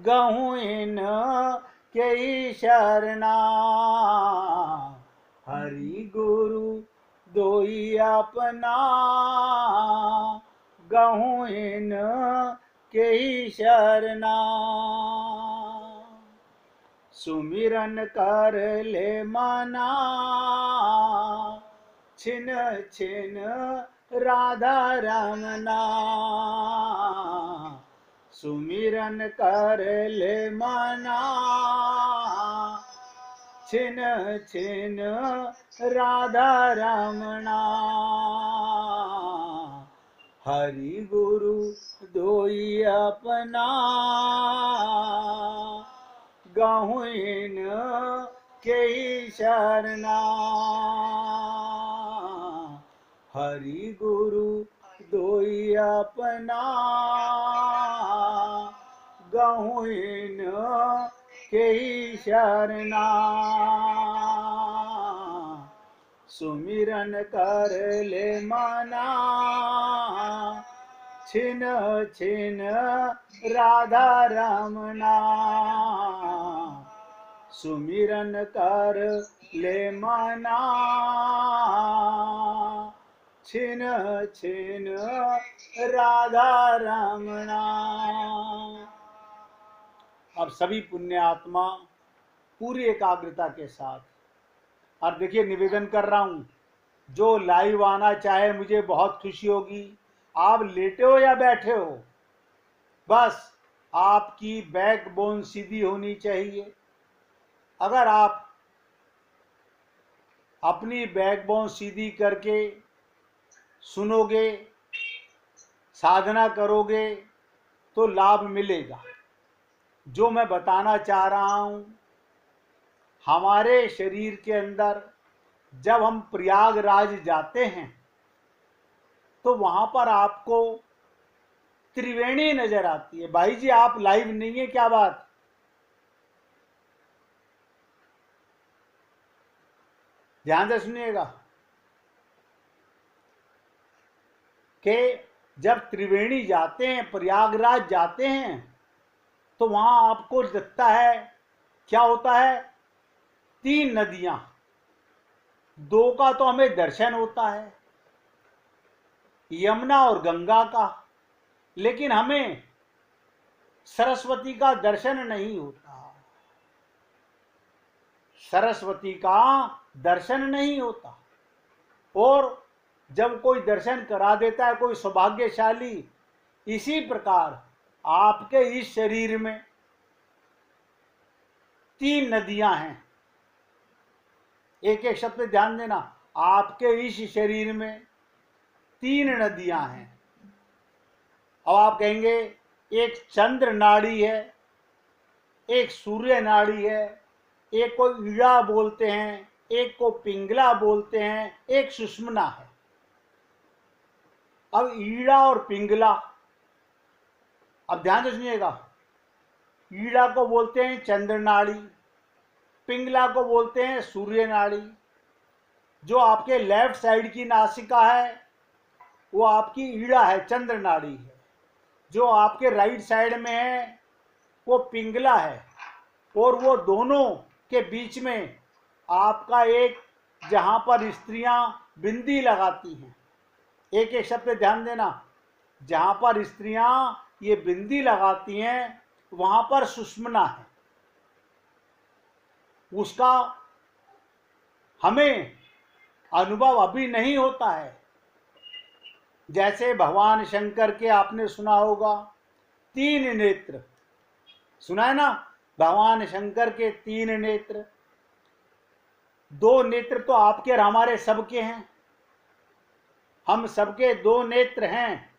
गहूँ इन के शरणा। हरि गुरु दोई अपना, गहूँ इन के शरणा। सुमिरन कर ले मना, छिन छिन राधा रमना। सुमिरन कर ले मना, छिन छिन राधा रमना। हरि गुरु दोई अपना, गहूँ इन के शरणा। हरि गुरु दोई अपना, गहूँ इन के शरणा। सुमिरन कर ले मना, छिन छिन राधा रमना। सुमिरन कर ले मना, छिन छिन राधा रमना। अब सभी पुण्य आत्मा पूरी एकाग्रता के साथ, और देखिए निवेदन कर रहा हूं, जो लाइव आना चाहे मुझे बहुत खुशी होगी। आप लेटे हो या बैठे हो, बस आपकी बैकबोन सीधी होनी चाहिए। अगर आप अपनी बैकबोन सीधी करके सुनोगे, साधना करोगे तो लाभ मिलेगा। जो मैं बताना चाह रहा हूं, हमारे शरीर के अंदर जब हम प्रयागराज जाते हैं तो वहां पर आपको त्रिवेणी नजर आती है। भाई जी आप लाइव नहीं है क्या बात? ध्यान से सुनिएगा कि जब त्रिवेणी जाते हैं, प्रयागराज जाते हैं, तो वहां आपको दिखता है क्या होता है? 3 नदियां, 2 का तो हमें दर्शन होता है, यमुना और गंगा का, लेकिन हमें सरस्वती का दर्शन नहीं होता। सरस्वती का दर्शन नहीं होता। और जब कोई दर्शन करा देता है कोई सौभाग्यशाली, इसी प्रकार आपके इस शरीर में 3 नदियां हैं। एक एक शब्द पे ध्यान देना, आपके इस शरीर में 3 नदियां हैं। अब आप कहेंगे एक चंद्र नाड़ी है, एक सूर्य नाड़ी है, एक को ईड़ा बोलते हैं, एक को पिंगला बोलते हैं, एक सुषुम्ना है। अब ईड़ा और पिंगला, अब ध्यान से सुनिएगा, ईड़ा को बोलते हैं चंद्र नाड़ी, पिंगला को बोलते हैं सूर्य नाड़ी। जो आपके लेफ्ट साइड की नासिका है वो आपकी ईड़ा है, चंद्र नाड़ी है। जो आपके राइट साइड में है वो पिंगला है। और वो दोनों के बीच में आपका एक, जहां पर स्त्रियां बिंदी लगाती हैं, एक एक शब्द पे ध्यान देना, जहां पर स्त्रियां ये बिंदी लगाती हैं वहां पर सुषुम्ना है। उसका हमें अनुभव अभी नहीं होता है। जैसे भगवान शंकर के आपने सुना होगा 3 नेत्र, सुना है ना? भगवान शंकर के 3 नेत्र, 2 नेत्र तो आपके और हमारे सबके हैं। हम सबके 2 नेत्र हैं।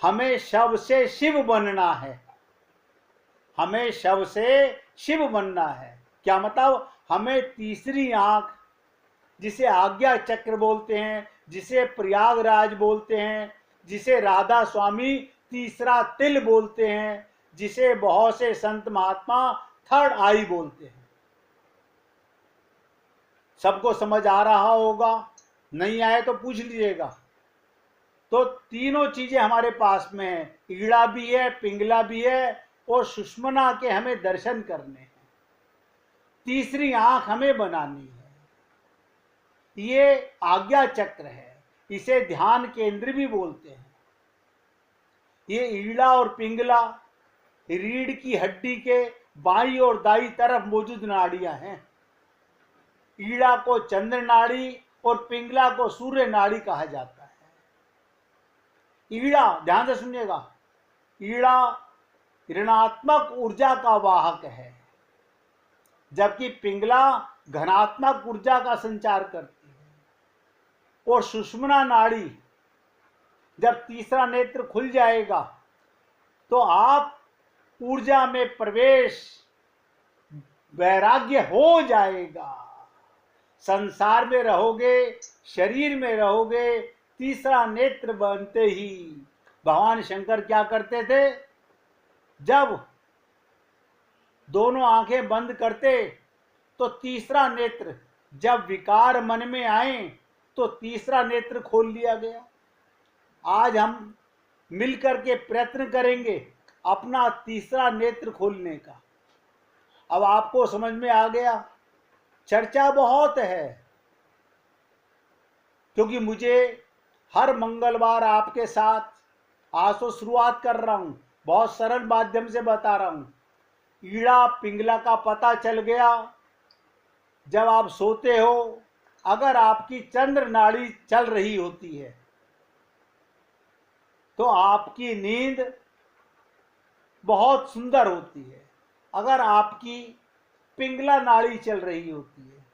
हमें शव से शिव बनना है। हमें शव से शिव बनना है। क्या मतलब? हमें तीसरी आंख, जिसे आज्ञा चक्र बोलते हैं, जिसे प्रयागराज बोलते हैं, जिसे राधा स्वामी तीसरा तिल बोलते हैं, जिसे बहुत से संत महात्मा थर्ड आई बोलते हैं। सबको समझ आ रहा होगा, नहीं आए तो पूछ लीजिएगा। तो तीनों चीजें हमारे पास में है, ईड़ा भी है, पिंगला भी है और सुषुम्ना के हमें दर्शन करने हैं। तीसरी आंख हमें बनानी है। ये आज्ञा चक्र है, इसे ध्यान केंद्र भी बोलते हैं। ये ईड़ा और पिंगला रीढ़ की हड्डी के बाईं और दाईं तरफ मौजूद नाड़ियां हैं। ईड़ा को चंद्र नाड़ी और पिंगला को सूर्य नाड़ी कहा जाता है। ईड़ा, ध्यान से सुनिएगा, ईड़ा ऋणात्मक ऊर्जा का वाहक है, जबकि पिंगला धनात्मक ऊर्जा का संचार करती है। और सुषुम्ना नाड़ी, जब तीसरा नेत्र खुल जाएगा तो आप ऊर्जा में प्रवेश, वैराग्य हो जाएगा। संसार में रहोगे, शरीर में रहोगे। तीसरा नेत्र बनते ही भगवान शंकर क्या करते थे, जब दोनों आंखें बंद करते तो तीसरा नेत्र, जब विकार मन में आए तो तीसरा नेत्र खोल लिया गया। आज हम मिलकर के प्रयत्न करेंगे अपना तीसरा नेत्र खोलने का। अब आपको समझ में आ गया। चर्चा बहुत है, क्योंकि मुझे हर मंगलवार आपके साथ, आज तो शुरुआत कर रहा हूं, बहुत सरल माध्यम से बता रहा हूं। ईड़ा पिंगला का पता चल गया जब आप सोते हो। अगर आपकी चंद्र नाड़ी चल रही होती है तो आपकी नींद बहुत सुंदर होती है। अगर आपकी पिंगला नाड़ी चल रही होती है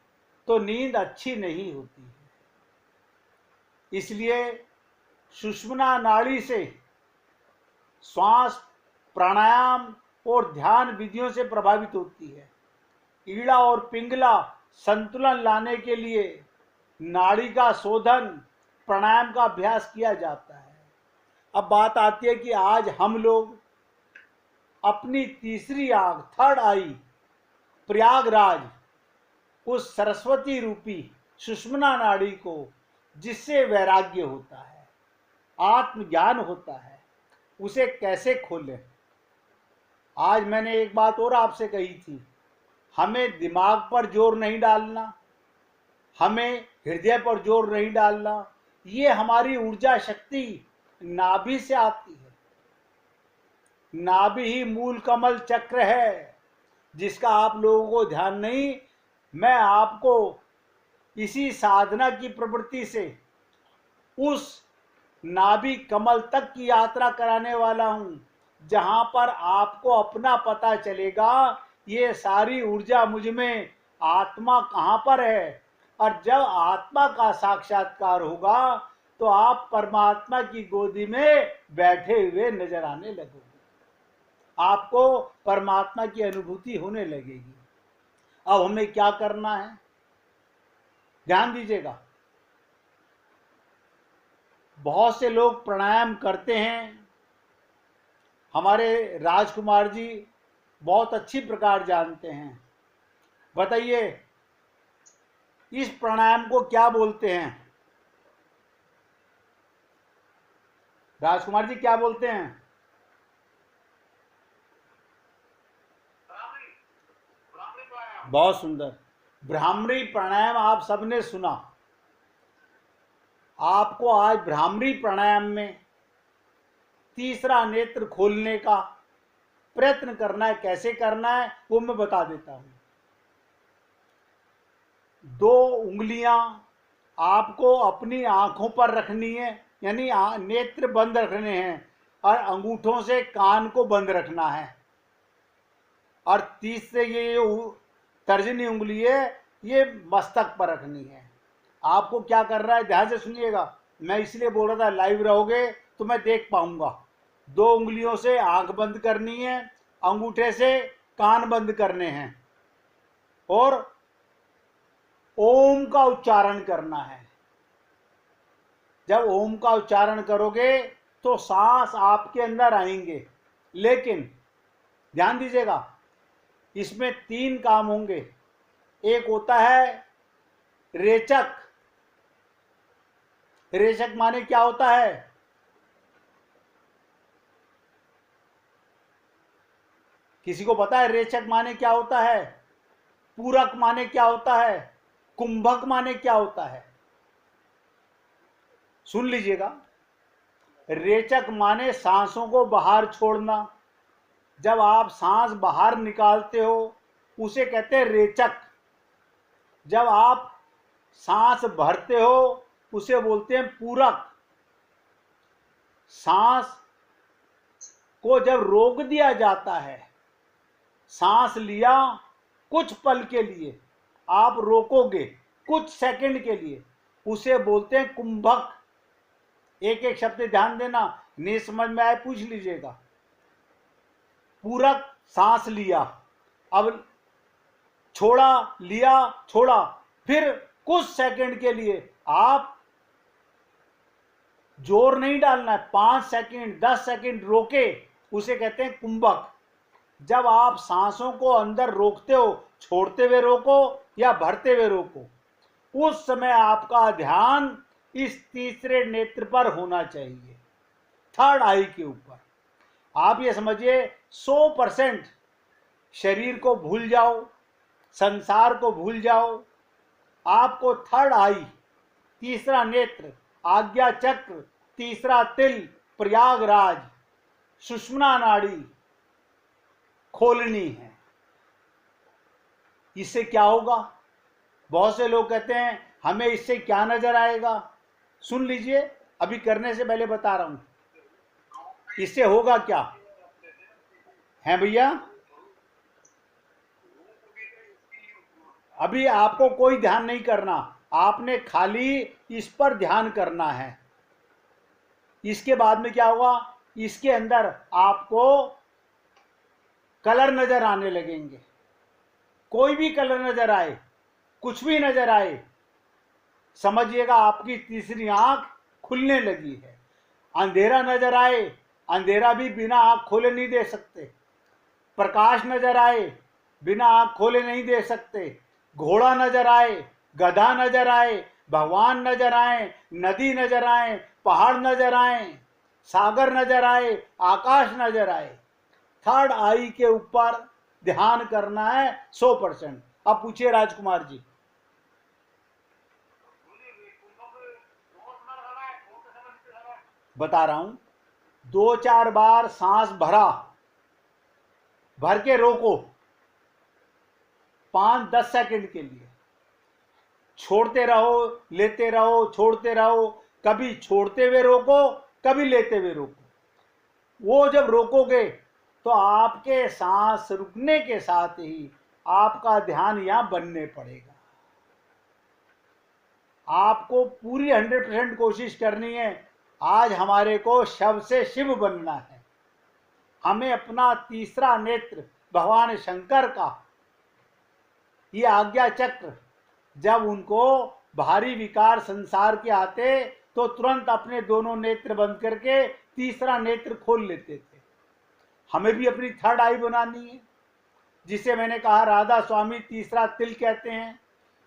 तो नींद अच्छी नहीं होती है। इसलिए सुषुम्ना नाड़ी से श्वास, प्राणायाम और ध्यान विधियों से प्रभावित होती है। ईड़ा और पिंगला संतुलन लाने के लिए नाड़ी का शोधन, प्राणायाम का अभ्यास किया जाता है। अब बात आती है कि आज हम लोग अपनी तीसरी आंख, थर्ड आई, प्रयागराज, उस सरस्वती रूपी सुषुम्ना नाड़ी को, जिससे वैराग्य होता है, आत्मज्ञान होता है, उसे कैसे खोलें। आज मैंने एक बात और आपसे कही थी, हमें दिमाग पर जोर नहीं डालना, हमें हृदय पर जोर नहीं डालना। ये हमारी ऊर्जा शक्ति नाभि से आती है। नाभि ही मूल कमल चक्र है, जिसका आप लोगों को ध्यान नहीं। मैं आपको इसी साधना की प्रवृत्ति से उस नाभि कमल तक की यात्रा कराने वाला हूं, जहां पर आपको अपना पता चलेगा ये सारी ऊर्जा मुझ में, आत्मा कहां पर है। और जब आत्मा का साक्षात्कार होगा तो आप परमात्मा की गोदी में बैठे हुए नजर आने लगोगे। आपको परमात्मा की अनुभूति होने लगेगी। अब हमें क्या करना है, ध्यान दीजिएगा। बहुत से लोग प्राणायाम करते हैं, हमारे राजकुमार जी बहुत अच्छी प्रकार जानते हैं। बताइए, इस प्राणायाम को क्या बोलते हैं? राजकुमार जी क्या बोलते हैं? बहुत सुंदर, भ्रामरी प्राणायाम आप सबने सुना। आपको आज भ्रामरी प्राणायाम में तीसरा नेत्र खोलने का प्रयत्न करना है। कैसे करना है वो मैं बता देता हूं। 2 उंगलियां आपको अपनी आंखों पर रखनी है, यानी नेत्र बंद रखने हैं, और अंगूठों से कान को बंद रखना है। और तीसरे ये तर्जनी उंगली है, ये मस्तक पर रखनी है। आपको क्या कर रहा है, ध्यान से सुनिएगा। मैं इसलिए बोल रहा था लाइव रहोगे तो मैं देख पाऊंगा। 2 उंगलियों से आंख बंद करनी है, अंगूठे से कान बंद करने हैं, और ओम का उच्चारण करना है। जब ओम का उच्चारण करोगे तो सांस आपके अंदर आएंगे। लेकिन ध्यान दीजिएगा, इसमें 3 काम होंगे। एक होता है रेचक। रेचक माने क्या होता है? किसी को पता है रेचक माने क्या होता है, पूरक माने क्या होता है, कुंभक माने क्या होता है? सुन लीजिएगा। रेचक माने सांसों को बाहर छोड़ना। जब आप सांस बाहर निकालते हो उसे कहते हैं रेचक। जब आप सांस भरते हो उसे बोलते हैं पूरक। सांस को जब रोक दिया जाता है, सांस लिया कुछ पल के लिए, आप रोकोगे कुछ सेकंड के लिए, उसे बोलते हैं कुंभक। एक एक शब्द ध्यान देना, नहीं समझ में आए पूछ लीजिएगा। पूरक सांस लिया, अब छोड़ा, लिया, छोड़ा, फिर कुछ सेकंड के लिए आप जोर नहीं डालना है, 5 सेकंड 10 सेकंड रोके, उसे कहते हैं कुंभक। जब आप सांसों को अंदर रोकते हो, छोड़ते हुए रोको या भरते हुए रोको, उस समय आपका ध्यान इस तीसरे नेत्र पर होना चाहिए, थर्ड आई के ऊपर। आप ये समझिए 100% शरीर को भूल जाओ, संसार को भूल जाओ, आपको थर्ड आई, तीसरा नेत्र, आज्ञा चक्र, तीसरा तिल, प्रयागराज, सुषुम्ना नाड़ी खोलनी है। इससे क्या होगा? बहुत से लोग कहते हैं हमें इससे क्या नजर आएगा। सुन लीजिए, अभी करने से पहले बता रहा हूं इससे होगा क्या है भैया। अभी आपको कोई ध्यान नहीं करना, आपने खाली इस पर ध्यान करना है। इसके बाद में क्या होगा, इसके अंदर आपको कलर नजर आने लगेंगे। कोई भी कलर नजर आए, कुछ भी नजर आए, समझिएगा आपकी तीसरी आंख खुलने लगी है। अंधेरा नजर आए, अंधेरा भी बिना आंख खोले नहीं दे सकते। प्रकाश नजर आए, बिना आंख खोले नहीं दे सकते। घोड़ा नजर आए, गधा नजर आए, भगवान नजर आए, नदी नजर आए, पहाड़ नजर आए, सागर नजर आए, आकाश नजर आए, थर्ड आई के ऊपर ध्यान करना है 100%। अब पूछिए राजकुमार जी। बता रहा हूं, 2-4 बार सांस भरा, भर के रोको 5-10 सेकंड के लिए, छोड़ते रहो, लेते रहो, छोड़ते रहो, कभी छोड़ते हुए रोको, कभी लेते हुए रोको। वो जब रोकोगे तो आपके सांस रुकने के साथ ही आपका ध्यान यहां बनने पड़ेगा। आपको पूरी 100% कोशिश करनी है। आज हमारे को शव से शिव बनना है। हमें अपना तीसरा नेत्र भगवान शंकर का ये आज्ञा चक्र, जब उनको भारी विकार संसार के आते तो तुरंत अपने दोनों नेत्र बंद करके तीसरा नेत्र खोल लेते थे। हमें भी अपनी थर्ड आई बनानी है, जिसे मैंने कहा राधा स्वामी तीसरा तिल कहते हैं,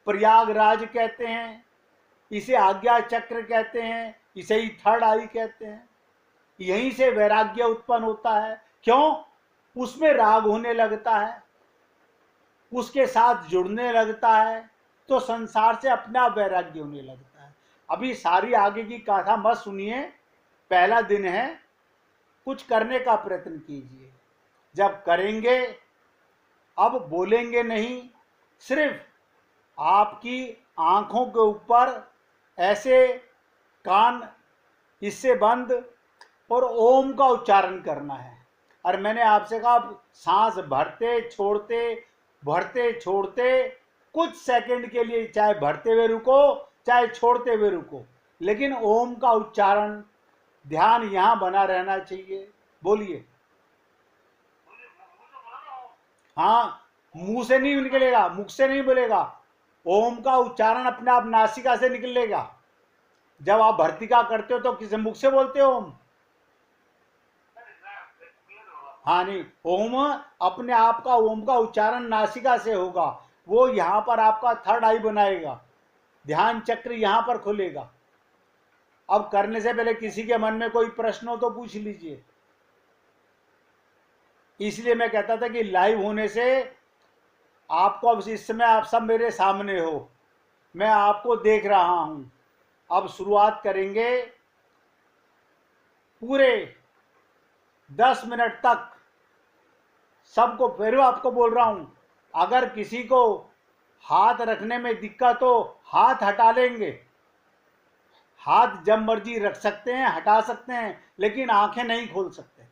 प्रयागराज कहते हैं, इसे आज्ञा चक्र कहते हैं, इसे ही थर्ड आई कहते हैं। यहीं से वैराग्य उत्पन्न होता है। क्यों? उसमें राग होने लगता है, उसके साथ जुड़ने लगता है, तो संसार से अपने आप वैराग्य होने लगता है। अभी सारी आगे की कथा मत सुनिए, पहला दिन है, कुछ करने का प्रयत्न कीजिए। जब करेंगे, अब बोलेंगे नहीं, सिर्फ आपकी आंखों के ऊपर ऐसे कान इससे बंद और ओम का उच्चारण करना है। और मैंने आपसे कहा सांस भरते छोड़ते, भरते छोड़ते कुछ सेकंड के लिए, चाहे भरते हुए रुको चाहे छोड़ते हुए रुको, लेकिन ओम का उच्चारण ध्यान यहां बना रहना चाहिए। बोलिए। हाँ, मुंह से नहीं निकलेगा, मुख से नहीं बोलेगा। ओम का उच्चारण अपने आप नासिका से निकलेगा। जब आप भर्तिका करते हो तो किसी मुख से बोलते हो ओम? हाँ नहीं, ओम अपने आप का, ओम का उच्चारण नासिका से होगा। वो यहां पर आपका थर्ड आई बनाएगा, ध्यान चक्र यहां पर खुलेगा। अब करने से पहले किसी के मन में कोई प्रश्न हो तो पूछ लीजिए। इसलिए मैं कहता था कि लाइव होने से आपको, अब इस समय आप सब मेरे सामने हो, मैं आपको देख रहा हूं। अब शुरुआत करेंगे। पूरे 10 मिनट तक सबको, फिर आपको बोल रहा हूं, अगर किसी को हाथ रखने में दिक्कत हो हाथ हटा लेंगे। हाथ जब मर्जी रख सकते हैं, हटा सकते हैं, लेकिन आंखें नहीं खोल सकते।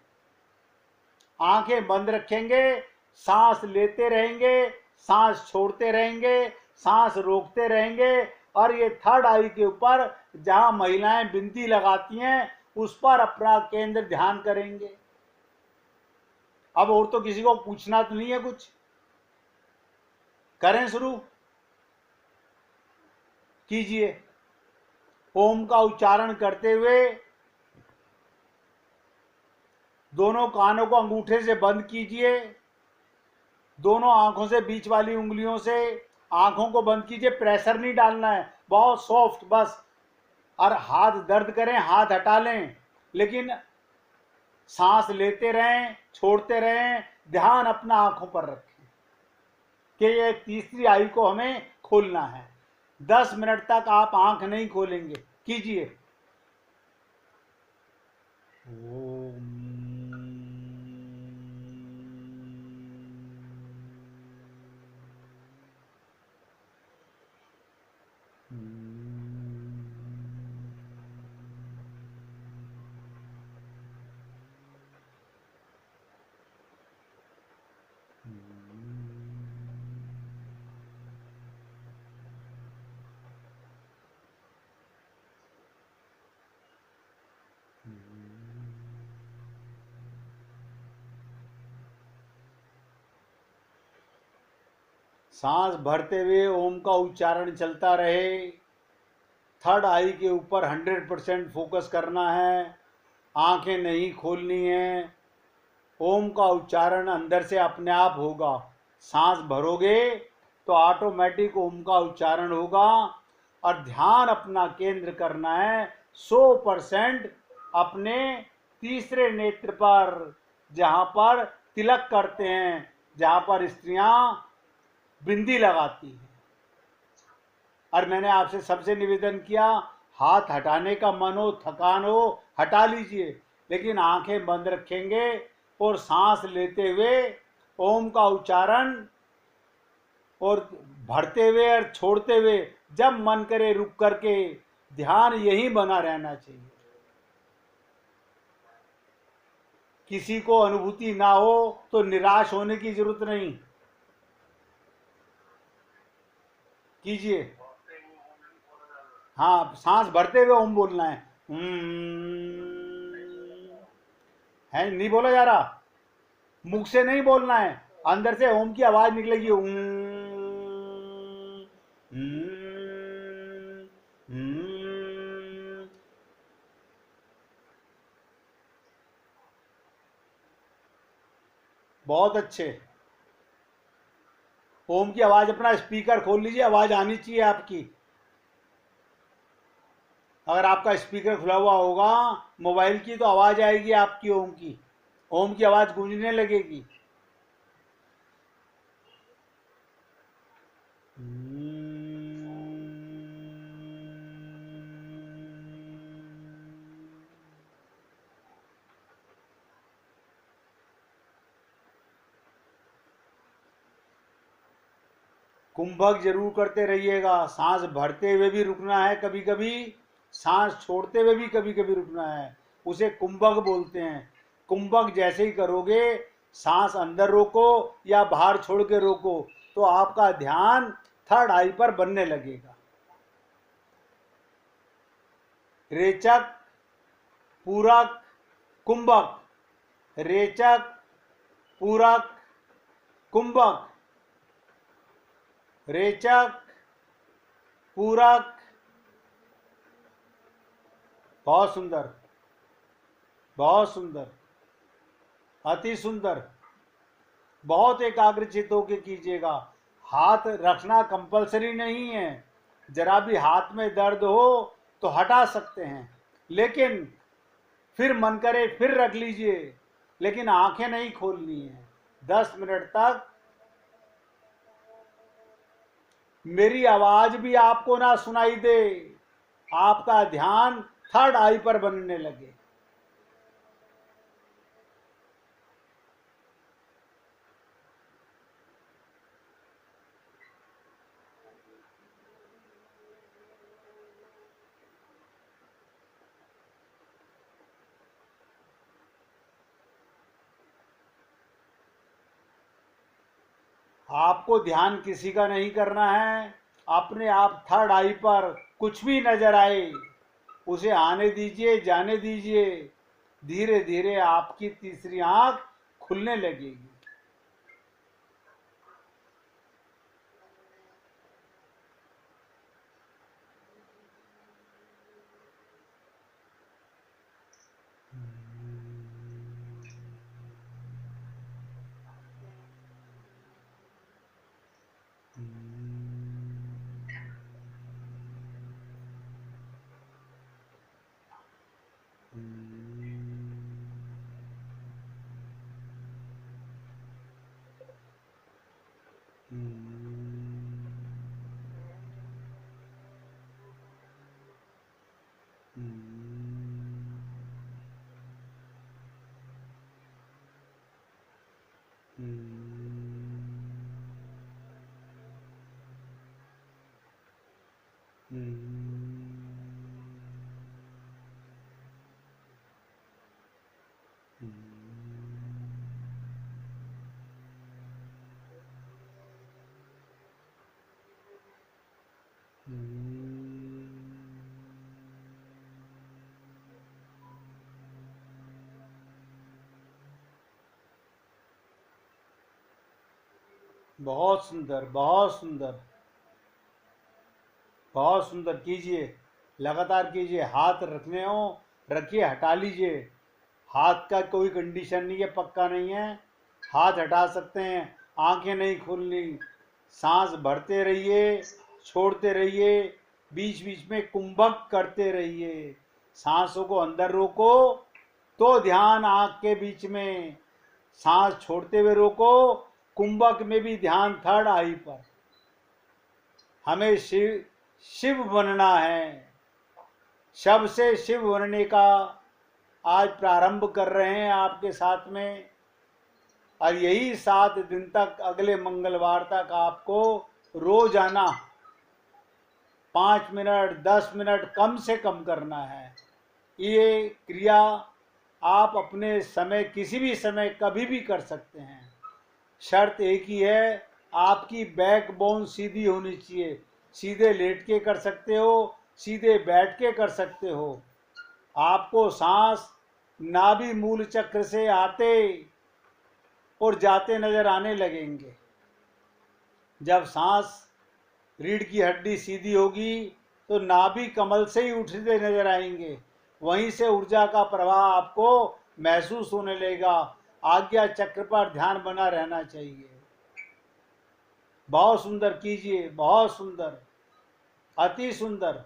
आंखें बंद रखेंगे, सांस लेते रहेंगे, सांस छोड़ते रहेंगे, सांस रोकते रहेंगे, और ये थर्ड आई के ऊपर जहां महिलाएं बिंदी लगाती हैं उस पर अपना केंद्र ध्यान करेंगे। अब और तो किसी को पूछना तो नहीं है कुछ, करें शुरू कीजिए। ओम का उच्चारण करते हुए दोनों कानों को अंगूठे से बंद कीजिए, दोनों आंखों से बीच वाली उंगलियों से आंखों को बंद कीजिए। प्रेशर नहीं डालना है, बहुत सॉफ्ट बस। और हाथ दर्द करें हाथ हटा लें, लेकिन सांस लेते रहें, छोड़ते रहें, ध्यान अपना आंखों पर रखें कि ये तीसरी आई को हमें खोलना है। 10 मिनट तक आप आंख नहीं खोलेंगे, कीजिए। ओम सांस भरते हुए ओम का उच्चारण चलता रहे। थर्ड आई के ऊपर 100% फोकस करना है, आंखें नहीं खोलनी है। ओम का उच्चारण अंदर से अपने आप होगा। सांस भरोगे तो ऑटोमेटिक ओम का उच्चारण होगा, और ध्यान अपना केंद्र करना है 100% अपने तीसरे नेत्र पर, जहां पर तिलक करते हैं, जहां पर स्त्रियां बिंदी लगाती है। और मैंने आपसे सबसे निवेदन किया, हाथ हटाने का मन हो, थकान हो, हटा लीजिए, लेकिन आंखें बंद रखेंगे और सांस लेते हुए ओम का उच्चारण, और भरते हुए और छोड़ते हुए जब मन करे रुक करके ध्यान यही बना रहना चाहिए। किसी को अनुभूति ना हो तो निराश होने की जरूरत नहीं, कीजिए। हाँ, सांस भरते हुए ओम बोलना है। है नहीं बोला जा रहा, मुख से नहीं बोलना है, अंदर से ओम की आवाज निकलेगी। बहुत अच्छे। ओम की आवाज, अपना स्पीकर खोल लीजिए, आवाज आनी चाहिए आपकी। अगर आपका स्पीकर खुला हुआ होगा मोबाइल की तो आवाज आएगी आपकी ओम की, ओम की आवाज गूंजने लगेगी। कुंभक जरूर करते रहिएगा। सांस भरते हुए भी रुकना है कभी कभी, सांस छोड़ते हुए भी कभी कभी रुकना है, उसे कुंभक बोलते हैं। कुंभक जैसे ही करोगे, सांस अंदर रोको या बाहर छोड़ के रोको, तो आपका ध्यान थर्ड आई पर बनने लगेगा। रेचक, पूरक, कुंभक। रेचक, पूरक, कुंभक। रेचक, पूरक। बहुत सुंदर, बहुत सुंदर, अति सुंदर। बहुत एकाग्रचित होकर कीजिएगा। हाथ रखना कंपलसरी नहीं है, जरा भी हाथ में दर्द हो तो हटा सकते हैं, लेकिन फिर मन करे फिर रख लीजिए। लेकिन आंखें नहीं खोलनी है। 10 मिनट तक मेरी आवाज भी आपको ना सुनाई दे, आपका ध्यान थर्ड आई पर बनने लगे। आपको ध्यान किसी का नहीं करना है, अपने आप थर्ड आई पर कुछ भी नजर आए उसे आने दीजिए, जाने दीजिए। धीरे धीरे आपकी तीसरी आंख खुलने लगेगी। बहुत सुंदर, बहुत सुंदर, बहुत सुंदर। कीजिए, लगातार कीजिए। हाथ रखने हो रखिए, हटा लीजिए। हाथ का कोई कंडीशन नहीं है, पक्का नहीं है, हाथ हटा सकते हैं। आंखें नहीं खोलनी। सांस भरते रहिए, छोड़ते रहिए, बीच बीच में कुंभक करते रहिए। सांसों को अंदर रोको तो ध्यान आंख के बीच में, सांस छोड़ते हुए रोको, कुंभक में भी ध्यान थर्ड आई पर। हमें शिव शिव बनना है। शब से शिव बनने का आज प्रारंभ कर रहे हैं आपके साथ में। और यही 7 दिन तक, अगले मंगलवार तक आपको रोजाना 5 मिनट 10 मिनट कम से कम करना है। ये क्रिया आप अपने समय, किसी भी समय, कभी भी कर सकते हैं। शर्त एक ही है, आपकी बैकबोन सीधी होनी चाहिए। सीधे लेट के कर सकते हो, सीधे बैठ के कर सकते हो। आपको सांस नाभि मूल चक्र से आते और जाते नजर आने लगेंगे। जब सांस रीढ़ की हड्डी सीधी होगी तो नाभि कमल से ही उठते नजर आएंगे। वहीं से ऊर्जा का प्रवाह आपको महसूस होने लगेगा। आज्ञा चक्र पर ध्यान बना रहना चाहिए। बहुत सुंदर कीजिए, बहुत सुंदर, अति सुंदर।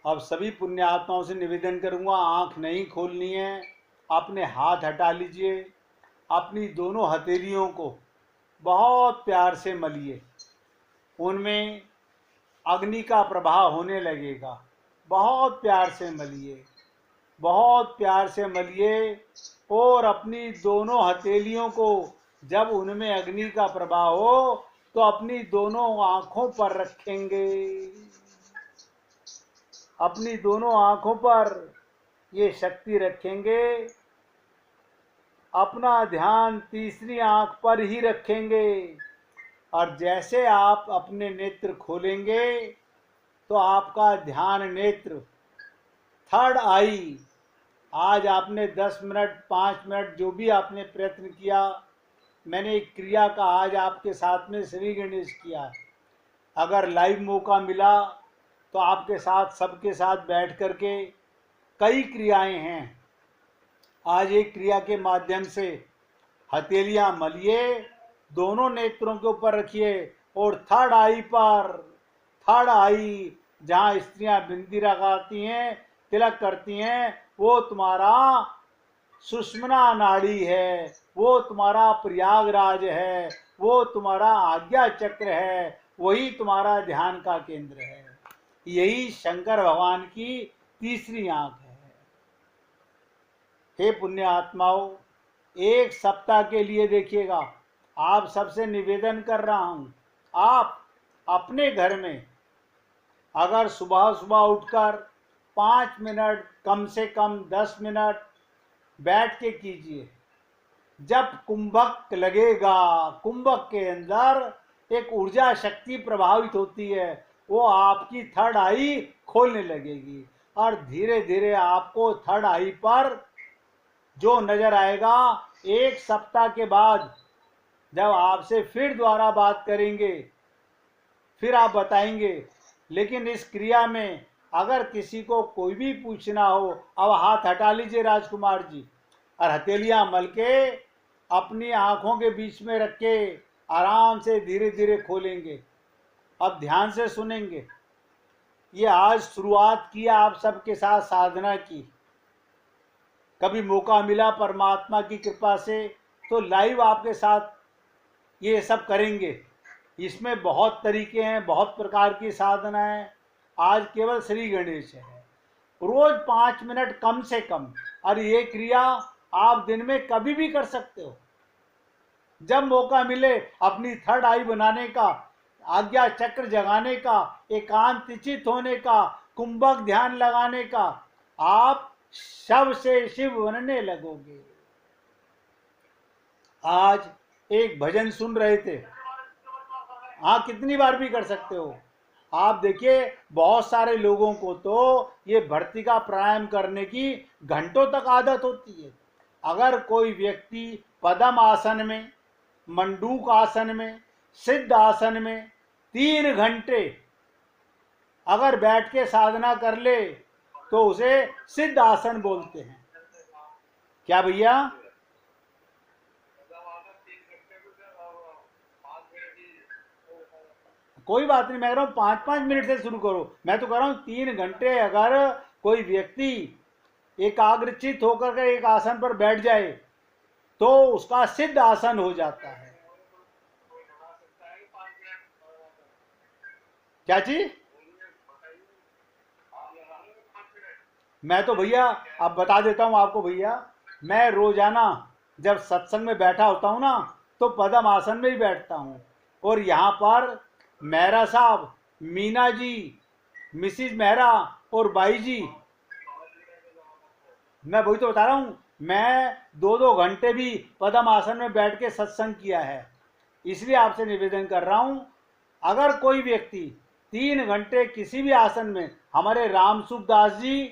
अब सभी पुण्य आत्माओं से निवेदन करूंगा, आंख नहीं खोलनी है। अपने हाथ हटा लीजिए, अपनी दोनों हथेलियों को बहुत प्यार से मलिए। उनमें अग्नि का प्रवाह होने लगेगा। बहुत प्यार से मलिए, बहुत प्यार से मलिए। और अपनी दोनों हथेलियों को जब उनमें अग्नि का प्रवाह हो तो अपनी दोनों आंखों पर रखेंगे। अपनी दोनों आंखों पर ये शक्ति रखेंगे। अपना ध्यान तीसरी आंख पर ही रखेंगे। और जैसे आप अपने नेत्र खोलेंगे तो आपका ध्यान नेत्र थर्ड आई, आज आपने 10 मिनट 5 मिनट जो भी आपने प्रयत्न किया, मैंने एक क्रिया का आज आपके साथ में श्री गणेश किया। अगर लाइव मौका मिला तो आपके साथ सबके साथ बैठ करके कई क्रियाएं हैं। आज एक क्रिया के माध्यम से हथेलियां मलिए, दोनों नेत्रों के ऊपर रखिए और थर्ड आई पर, थर्ड आई जहां स्त्रियां बिंदी लगाती हैं, तिलक करती हैं, वो तुम्हारा सुषुम्ना नाड़ी है, वो तुम्हारा प्रयागराज है, वो तुम्हारा आज्ञा चक्र है, वही तुम्हारा ध्यान का केंद्र है। यही शंकर भगवान की तीसरी आंख है। हे पुण्य आत्माओं, एक सप्ताह के लिए देखिएगा, आप सबसे निवेदन कर रहा हूं, आप अपने घर में अगर सुबह सुबह उठकर 5 मिनट, कम से कम 10 मिनट बैठ के कीजिए। जब कुंभक लगेगा, कुंभक के अंदर एक ऊर्जा शक्ति प्रभावित होती है, वो आपकी थर्ड आई खोलने लगेगी और धीरे धीरे आपको थर्ड आई पर जो नजर आएगा, एक सप्ताह के बाद जब आपसे फिर दोबारा बात करेंगे, फिर आप बताएंगे। लेकिन इस क्रिया में अगर किसी को कोई भी पूछना हो, अब हाथ हटा लीजिए राजकुमार जी, और हथेलियां मल के अपनी आंखों के बीच में रख के आराम से धीरे धीरे खोलेंगे। अब ध्यान से सुनेंगे। ये आज शुरुआत किया आप सबके साथ साधना की, कभी मौका मिला परमात्मा की कृपा से तो लाइव आपके साथ ये सब करेंगे। इसमें बहुत तरीके हैं, बहुत प्रकार की साधना है। आज केवल श्री गणेश है। रोज 5 मिनट कम से कम, और ये क्रिया आप दिन में कभी भी कर सकते हो। जब मौका मिले अपनी थर्ड आई बनाने का, आज्ञा चक्र जगाने का, एकांत चित होने का, कुंभक ध्यान लगाने का, आप शव से शिव बनने लगोगे। आज एक भजन सुन रहे थे, हाँ कितनी बार भी कर सकते हो। आप देखिए बहुत सारे लोगों को तो ये भर्तिका प्राणायाम करने की घंटों तक आदत होती है। अगर कोई व्यक्ति पद्म आसन में, मंडूक आसन में, सिद्ध आसन में 3 घंटे अगर बैठ के साधना कर ले तो उसे सिद्ध आसन बोलते हैं। क्या भैया? कोई बात नहीं, मैं कह रहा हूँ 5-5 मिनट से शुरू करो। मैं तो कह रहा हूँ 3 घंटे अगर कोई व्यक्ति एकाग्रचित होकर के एक आसन पर बैठ जाए तो उसका सिद्ध आसन हो जाता है। क्या चीज? मैं तो भैया अब बता देता हूँ आपको भैया, मैं रोजाना जब सत्संग में बैठा होता हूँ ना तो पद्म आसन में ही बैठता हूँ। और यहाँ पर मेहरा साहब, मीना जी, मिसिज मेहरा और बाई जी, मैं वही तो बता रहा हूँ, मैं 2-2 घंटे भी पद्म आसन में बैठ के सत्संग किया है। इसलिए आपसे निवेदन कर रहा हूँ, अगर कोई व्यक्ति 3 घंटे किसी भी आसन में, हमारे राम सुखदास जी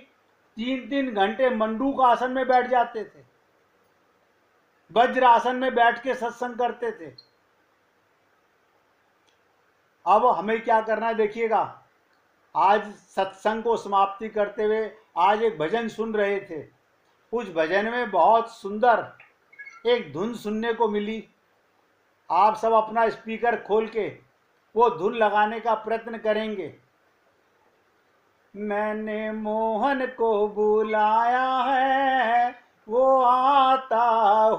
3-3 घंटे मंडूक आसन में बैठ जाते थे, वज्र आसन में बैठ के सत्संग करते थे। अब हमें क्या करना है देखिएगा, आज सत्संग को समाप्ति करते हुए आज एक भजन सुन रहे थे। उस भजन में बहुत सुंदर एक धुन सुनने को मिली। आप सब अपना स्पीकर खोल के वो धुन लगाने का प्रयत्न करेंगे। मैंने मोहन को बुलाया है, वो आता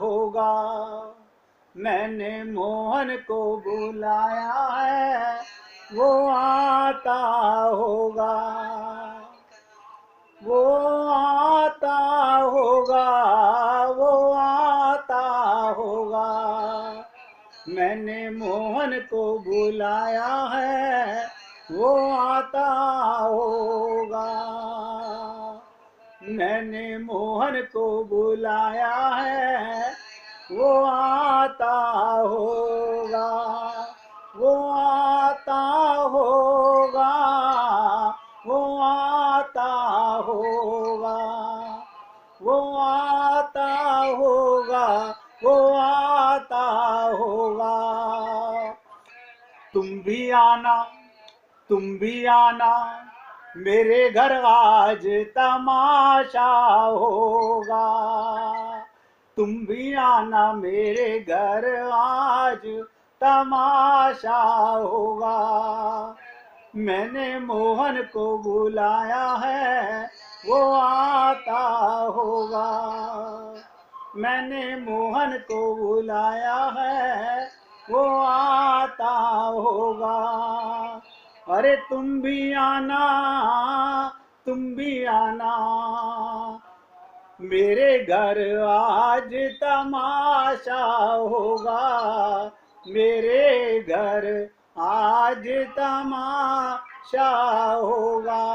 होगा। मैंने मोहन को बुलाया है, वो आता होगा। वो आता होगा, वो आता होगा। मैंने मोहन को बुलाया है, वो आता होगा। मैंने मोहन को बुलाया है, वो आता होगा। वो आता होगा, वो आता होगा। वो आता होगा, वो आता होगा। तुम भी आना, तुम भी आना, मेरे घर आज तमाशा होगा, तुम भी आना मेरे घर आज तमाशा होगा। मैंने मोहन को बुलाया है वो आता होगा, मैंने मोहन को बुलाया है वो आता होगा। अरे तुम भी आना, तुम भी आना, मेरे घर आज तमाशा होगा, मेरे घर आज तमाशा होगा।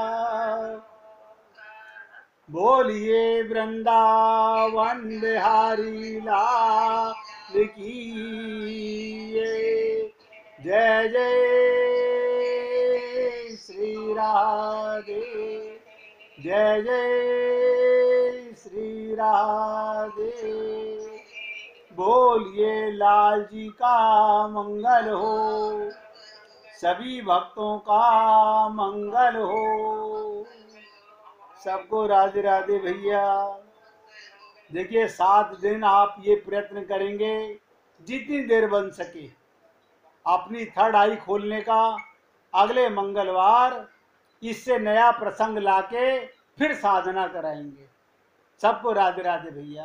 बोलिए वृंदावन बिहारी लाल की जय जय श्री राधे, जय जय श्री राधे। बोलिए लाल जी का मंगल हो, सभी भक्तों का मंगल हो। सबको राधे राधे भैया। देखिए 7 दिन आप ये प्रयत्न करेंगे जितनी देर बन सके अपनी थर्ड आई खोलने का। अगले मंगलवार इससे नया प्रसंग लाके फिर साधना कराएंगे। सबको राधे राधे भैया।